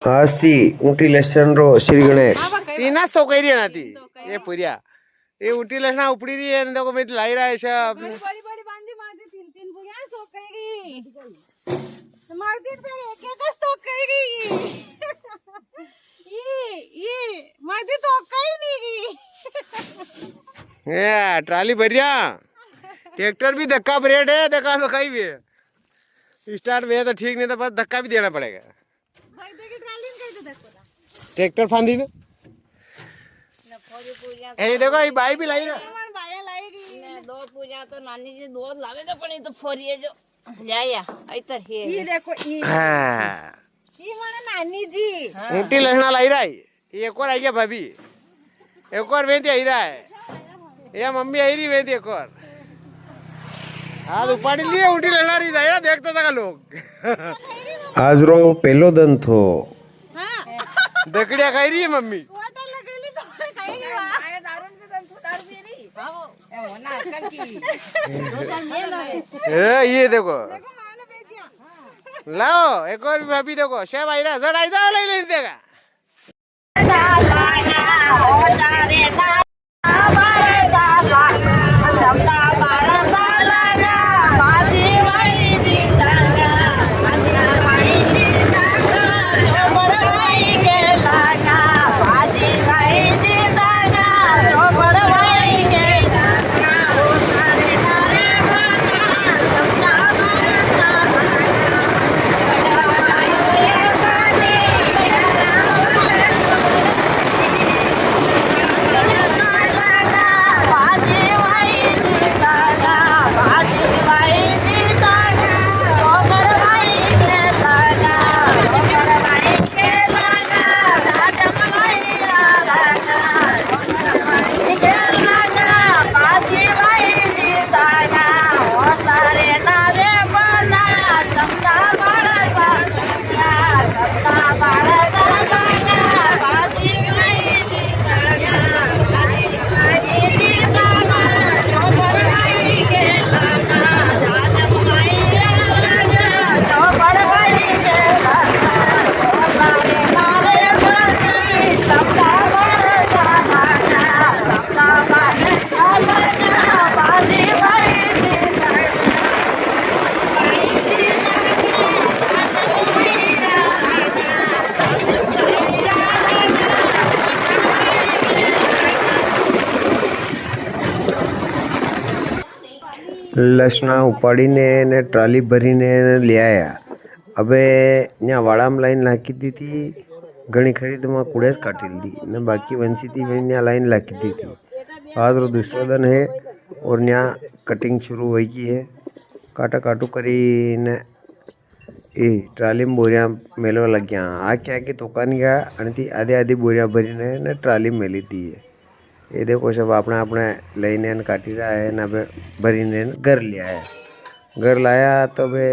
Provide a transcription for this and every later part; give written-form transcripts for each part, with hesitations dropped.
आस्ती ऊँटी लक्षण रो श्री गणेश तीन तो कह रही नाती ये पूरिया ये ऊँटी लक्षण उपड़ी रही है देखो मैं लाई रहा है सब बड़ी बड़ी बड़ी बांधी मारती तीन तीन बुढ़िया सो कहेगी मारती पे एक एक तो कहेगी ये मारती तो कहीं नहीं गई ये ट्राली भरिया ट्रैक्टर भी धक्का ब्रेड है धक्का में कहीं भी स्टार्ट में तो ठीक नहीं तो बस धक्का भी देना पड़ेगा ट्रैक्टर फांदी ने ए देखो ये बाई भी लाई रहा दो पूजा तो नानी जी दो लावेगा पण तो फोरिए जो जाया इधर ही ये देखो हां ये माने नानी जी ऊँटी लहना लाई रहा है ये एक और आई गया भाभी एक और वेदी आई रहा है ये मम्मी आई रही वेदी एक और आज उपाड़ी लिए ऊँटी लहना रही जाए देखता था लोग आज रो पहलो दिन थो दकड़िया खाई रही है मम्मी ये देखो लाओ एक और भाभी देखो शेब आई रहा जड़ आई था ले ले देगा लसना उपाड़ीने ने ट्राली भरीने ले आया अबे ત્યાં વાડામાં લાઈન નાખી દીધી ઘણી ખરીદમાં કુડેસ કાઢી दी ने बाकी वंशी थी ત્યાં लाइन નાખી દીધી आज रो दूसरो दिन है और ત્યાં कटिंग शुरू हो गई है काटा काटू करीने ए ट्राली में बोरिया मेलवा लग गया आके आके तोकान गया અને ती आधी आधी बोरिया भरीने ने ट्राली मेली दी है ये देखो सब अपने अपने लईने काटी रहा है ना भरीने घर लिया है घर लाया तो बे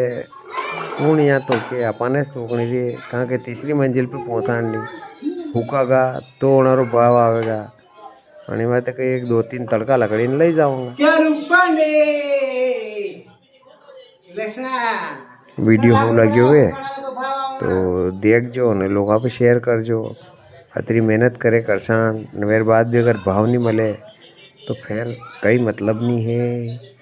कौन यहाँ तो के अपने तोकनी थी कहाँ के तीसरी मंजिल पे पहुँचानी हुकागा तो उनारो भाव आवेगा आणि मैं तो कहीं एक दो तीन तड़का लकड़ी ले जाऊंगा वीडियो हो लगे हुए तो देख जो ने लोगों पे शेयर कर जो अतरी मेहनत करे करसान मेरे बाद भी अगर भाव नहीं मिले तो फिर कई मतलब नहीं है।